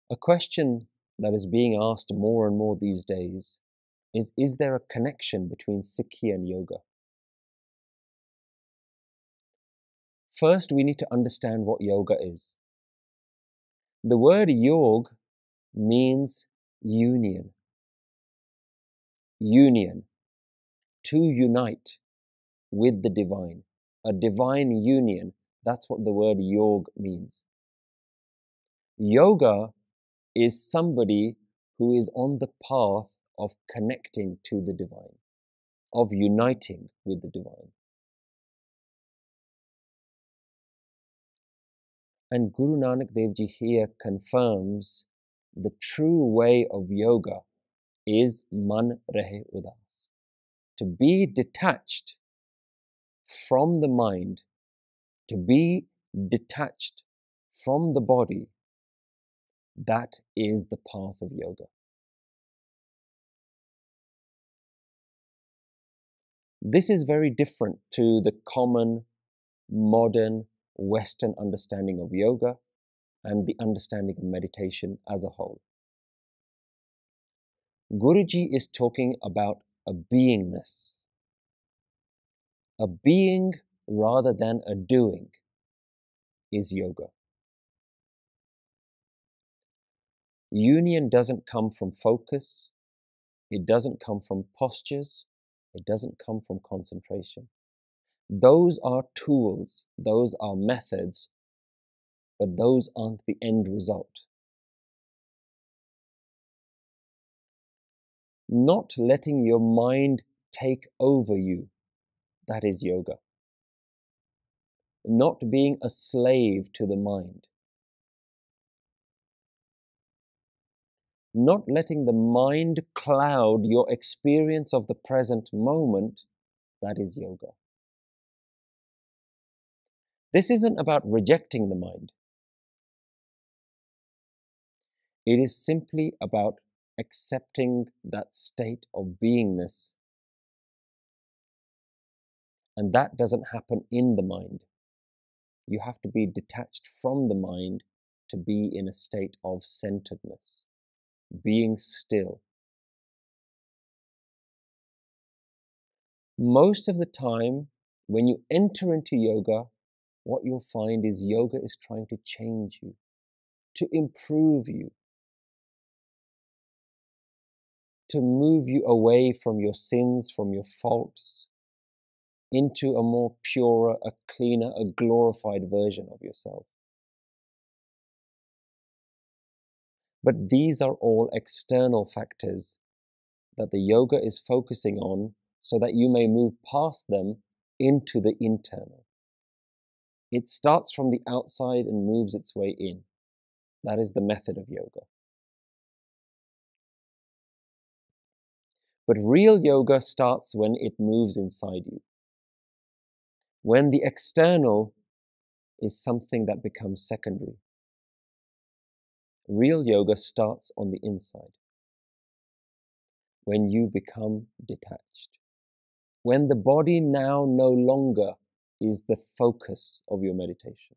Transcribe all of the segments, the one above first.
A question that is being asked more and more these days is there a connection between Sikhi and yoga? First, we need to understand what yoga is. The word yog means union. Union. To unite with the divine. A divine union. That's what the word yog means. Yoga is somebody who is on the path of connecting to the divine, of uniting with the divine. And Guru Nanak Dev Ji here confirms the true way of yoga is man rahe udaas. To be detached from the mind, to be detached from the body, that is the path of yoga. This is very different to the common, modern, Western understanding of yoga and the understanding of meditation as a whole. Guruji is talking about a beingness, a being rather than a doing is yoga. Union doesn't come from focus, it doesn't come from postures, it doesn't come from concentration. Those are tools, those are methods, but those aren't the end result. Not letting your mind take over you, that is yoga. Not being a slave to the mind. Not letting the mind cloud your experience of the present moment, that is yoga. This isn't about rejecting the mind. It is simply about accepting that state of beingness. And that doesn't happen in the mind. You have to be detached from the mind to be in a state of centeredness, being still. Most of the time, when you enter into yoga, what you'll find is yoga is trying to change you, to improve you, to move you away from your sins, from your faults, into a more purer, a cleaner, a glorified version of yourself. But these are all external factors that the yoga is focusing on so that you may move past them into the internal. It starts from the outside and moves its way in. That is the method of yoga. But real yoga starts when it moves inside you. When the external is something that becomes secondary. Real yoga starts on the inside. When you become detached. When the body now no longer is the focus of your meditation.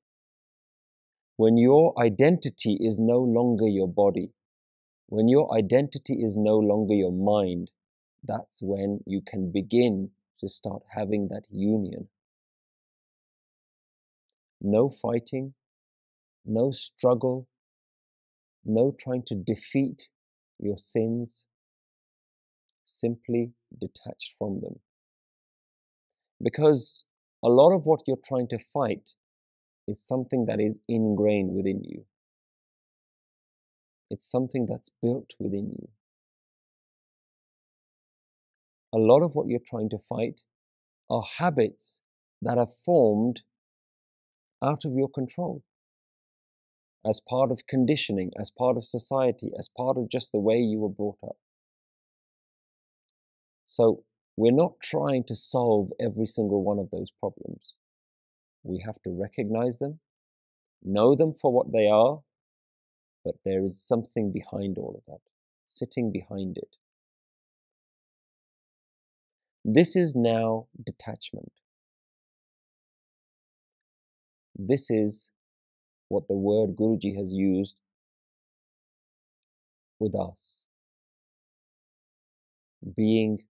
When your identity is no longer your body. When your identity is no longer your mind, that's when you can begin to start having that union. No fighting, no struggle, no trying to defeat your sins, simply detached from them. Because a lot of what you're trying to fight is something that is ingrained within you. It's something that's built within you. A lot of what you're trying to fight are habits that are formed out of your control, as part of conditioning, as part of society, as part of just the way you were brought up. So we're not trying to solve every single one of those problems. We have to recognize them, know them for what they are, but there is something behind all of that, sitting behind it. This is now detachment. This is what the word Guruji has used Udaas, being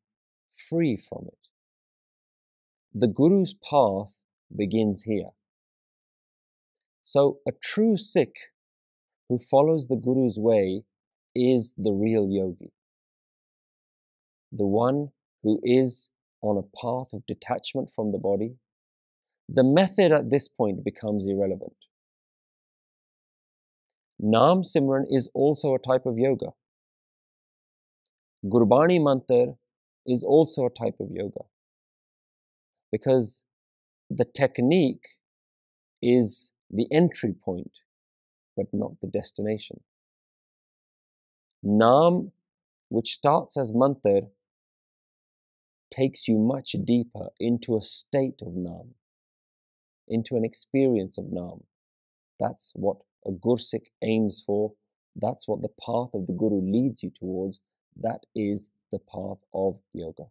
free from it. The Guru's path begins here. So a true Sikh who follows the Guru's way is the real yogi, the one who is on a path of detachment from the body. The method at this point becomes irrelevant. Naam Simran is also a type of yoga. Gurbani mantra is also a type of yoga, because the technique is the entry point, but not the destination. Naam, which starts as mantra, takes you much deeper into a state of Naam, into an experience of Naam. That's what a Gursik aims for. That's what the path of the Guru leads you towards. That is the path of yoga.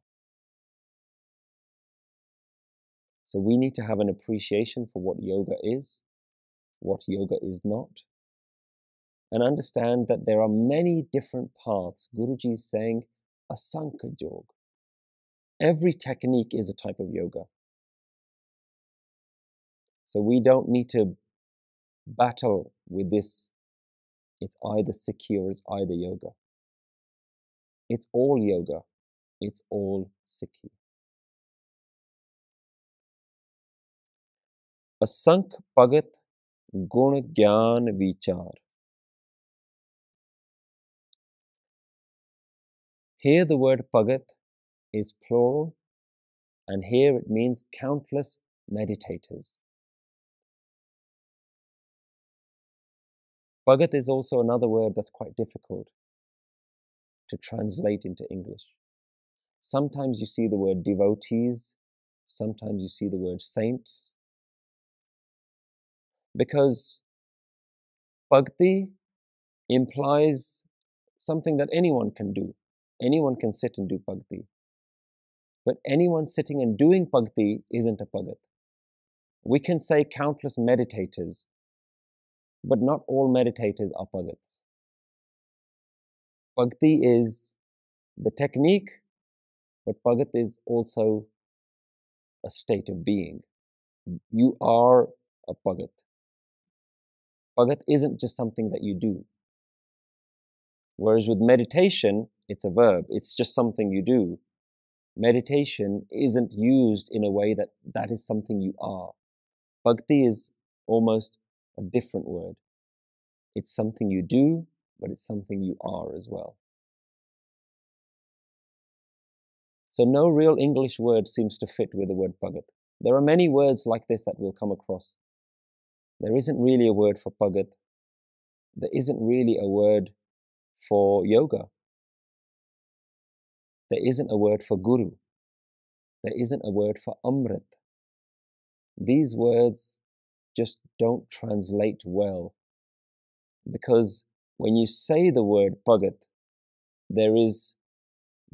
So we need to have an appreciation for what yoga is, what yoga is not, and understand that there are many different paths. Guruji is saying Asankh Jog. Every technique is a type of yoga. So we don't need to battle with this. It's either Sikhi or it's either yoga. It's all yoga. It's all Sikhi. Asankh Bhagat Gun Gyan Vichar. Here the word Bhagat is plural, and here it means countless meditators. Bhagat is also another word that's quite difficult to translate into English. Sometimes you see the word devotees, sometimes you see the word saints, because bhakti implies something that anyone can do. Anyone can sit and do bhakti. But anyone sitting and doing bhakti isn't a bhagat. We can say countless meditators, but not all meditators are bhagats. Bhakti is the technique, but bhagat is also a state of being. You are a bhagat. Bhagat isn't just something that you do. Whereas with meditation, it's a verb. It's just something you do. Meditation isn't used in a way that that is something you are. Bhakti is almost a different word. It's something you do, but it's something you are as well. So no real English word seems to fit with the word Bhagat. There are many words like this that we'll come across. There isn't really a word for Bhagat. There isn't really a word for yoga. There isn't a word for guru. There isn't a word for amrit. These words just don't translate well, because when you say the word Bhagat, there is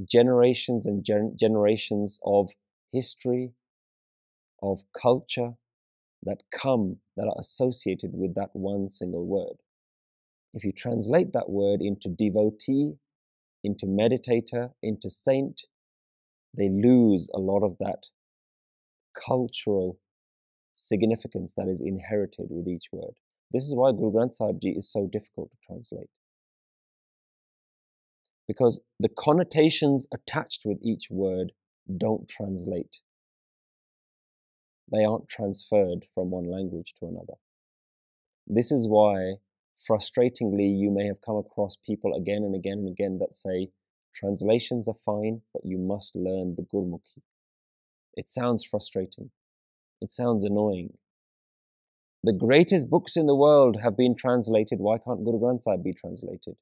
generations and generations of history, of culture that are associated with that one single word. If you translate that word into devotee, into meditator, into saint, they lose a lot of that cultural significance that is inherited with each word. This is why Guru Granth Sahib Ji is so difficult to translate, because the connotations attached with each word don't translate. They aren't transferred from one language to another. This is why, frustratingly, you may have come across people again and again and again that say, translations are fine, but you must learn the Gurmukhi. It sounds frustrating. It sounds annoying. The greatest books in the world have been translated. Why can't Guru Granth Sahib be translated?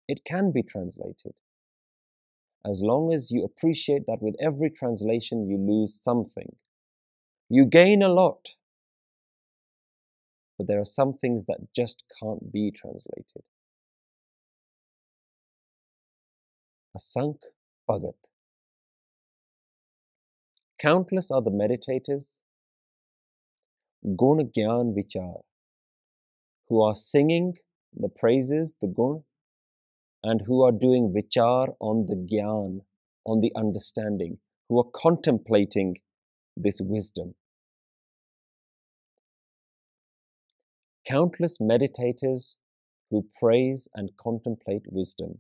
It can be translated, as long as you appreciate that with every translation you lose something. You gain a lot, but there are some things that just can't be translated. Asankh Bhagat. Countless are the meditators, Gun Gyan Vichar, who are singing the praises, the Gun, and who are doing vichar on the gyan, on the understanding, who are contemplating this wisdom. Countless meditators who praise and contemplate wisdom.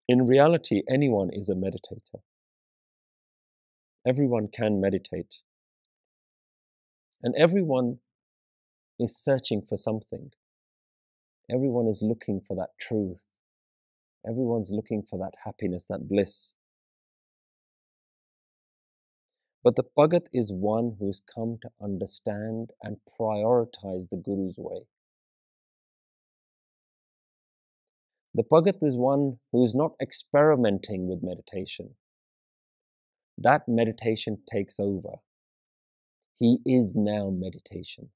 In reality, anyone is a meditator. Everyone can meditate. And everyone is searching for something. Everyone is looking for that truth. Everyone's looking for that happiness, that bliss. But the Bhagat is one who's come to understand and prioritize the Guru's way. The Bhagat is one who is not experimenting with meditation. That meditation takes over. He is now meditation.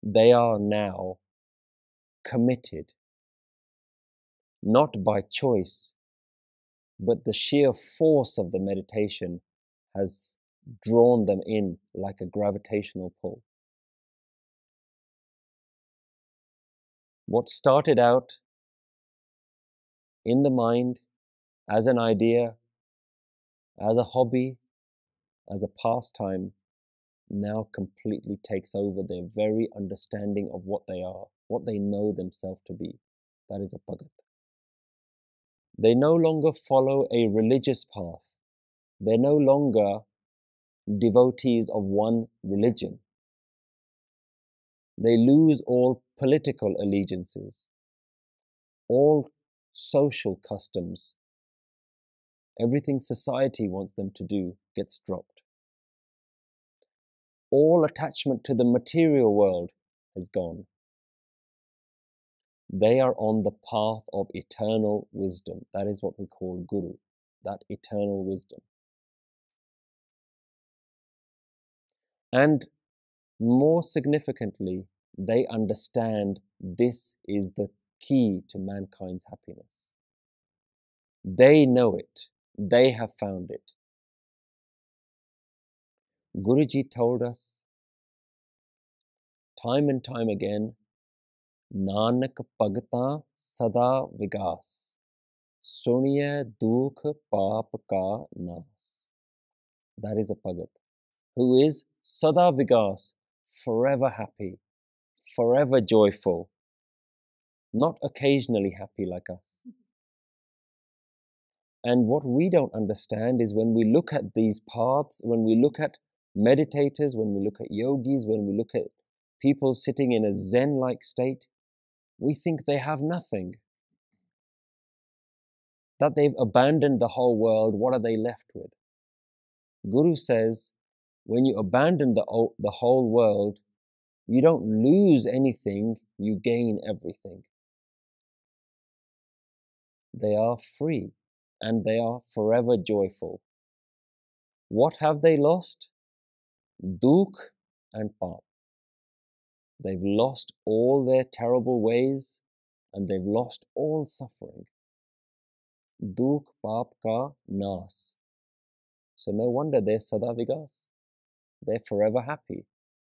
They are now committed, not by choice, but the sheer force of the meditation has drawn them in like a gravitational pull. What started out in the mind as an idea, as a hobby, as a pastime, now completely takes over their very understanding of what they are, what they know themselves to be. That is a Bhagat. They no longer follow a religious path. They're no longer devotees of one religion. They lose all political allegiances, all social customs. Everything society wants them to do gets dropped. All attachment to the material world has gone. They are on the path of eternal wisdom. That is what we call Guru, that eternal wisdom. And more significantly, they understand this is the key to mankind's happiness. They know it. They have found it. Guruji told us time and time again, Nanak Bhagata Sada Vigas, Suniya Dukh Paap Ka Nas. That is a Bhagat who is Sada Vigas, forever happy, forever joyful, not occasionally happy like us. And what we don't understand is when we look at these paths, when we look at meditators, when we look at yogis, when we look at people sitting in a Zen-like state, we think they have nothing. That they've abandoned the whole world, what are they left with? Guru says, when you abandon the whole world, you don't lose anything, you gain everything. They are free and they are forever joyful. What have they lost? Dukh and Paap. They've lost all their terrible ways and they've lost all suffering. Dukh Paap Ka Nas. So no wonder they're Sada Vigas. They're forever happy.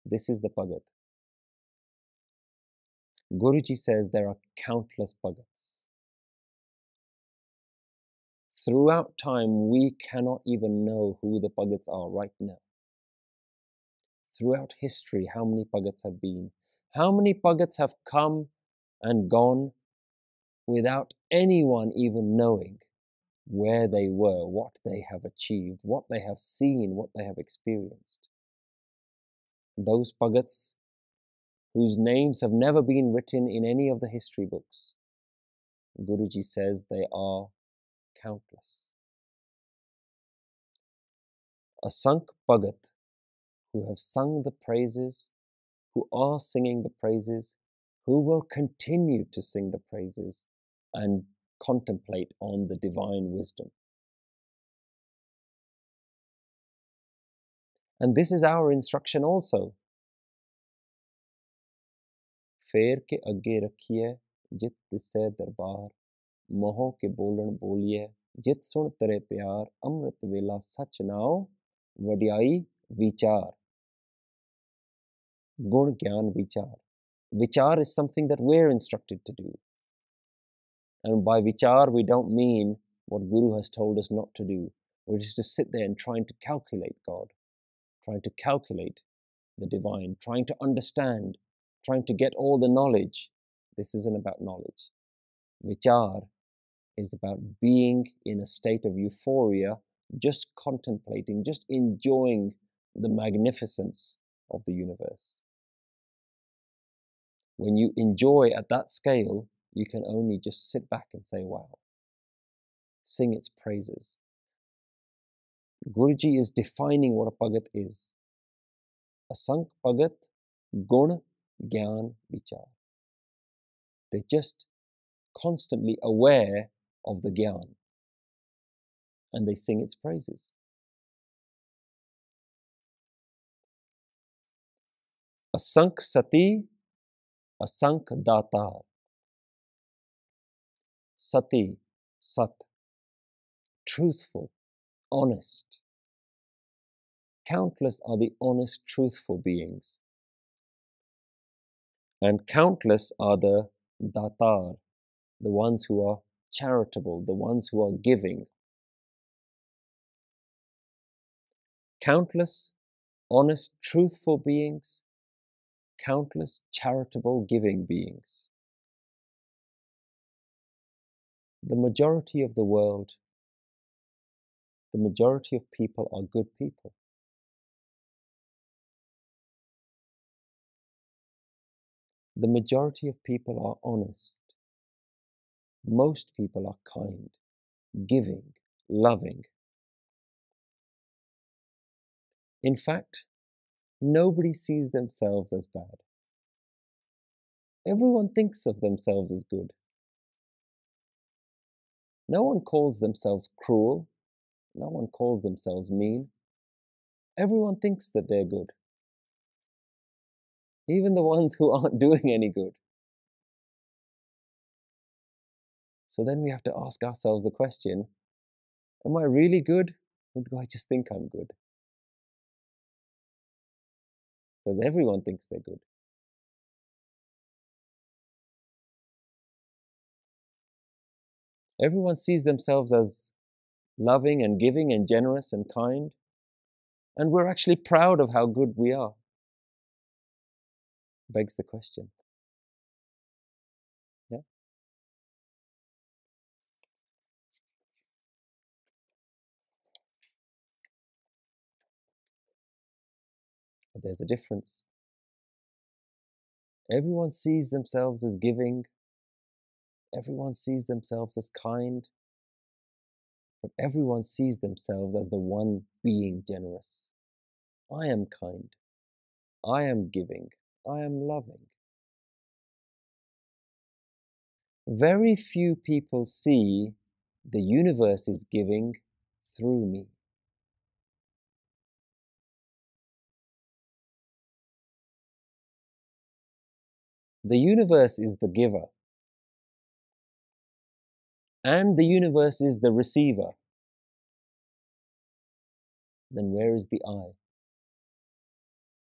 This is the Bhagat. Guruji says there are countless Bhagats. Throughout time, we cannot even know who the Bhagats are right now. Throughout history, how many Bhagats have been? How many Bhagats have come and gone without anyone even knowing where they were, what they have achieved, what they have seen, what they have experienced? Those Bhagats whose names have never been written in any of the history books, Guruji says they are countless. Asankh Bhagat who have sung the praises, who are singing the praises, who will continue to sing the praises and contemplate on the divine wisdom. And this is our instruction also. Fer ke agge rakhiye jit tisse darbar, moho ke bolan boliye, jit sun tere pyar, amrit vela sach nao, vadiyai vichar. Gun, Gyan, Vichar. Vichar is something that we're instructed to do. And by Vichar, we don't mean what Guru has told us not to do, which is to sit there and trying to calculate God, trying to calculate the divine, trying to understand, trying to get all the knowledge. This isn't about knowledge. Vichar is about being in a state of euphoria, just contemplating, just enjoying the magnificence of the universe. When you enjoy at that scale, you can only just sit back and say, wow, sing its praises. Guruji is defining what a Bhagat is. Asankh Bhagat, Gun, Gyan, Vichar. They're just constantly aware of the Gyan and they sing its praises. Asankh Sati, Asankh Datar. Sati, Sat, truthful, honest. Countless are the honest, truthful beings. And countless are the Datar, the ones who are charitable, the ones who are giving. Countless, honest, truthful beings, countless charitable giving beings. The majority of the world, the majority of people are good people. The majority of people are honest. Most people are kind, giving, loving. In fact, nobody sees themselves as bad. Everyone thinks of themselves as good. No one calls themselves cruel. No one calls themselves mean. Everyone thinks that they're good. Even the ones who aren't doing any good. So then we have to ask ourselves the question, am I really good, or do I just think I'm good? Because everyone thinks they're good. Everyone sees themselves as loving and giving and generous and kind. And we're actually proud of how good we are. Begs the question. Yeah? But there's a difference. Everyone sees themselves as giving. Everyone sees themselves as kind. But everyone sees themselves as the one being generous. I am kind. I am giving. I am loving. Very few people see the universe is giving through me. The universe is the giver. And the universe is the receiver. Then where is the I?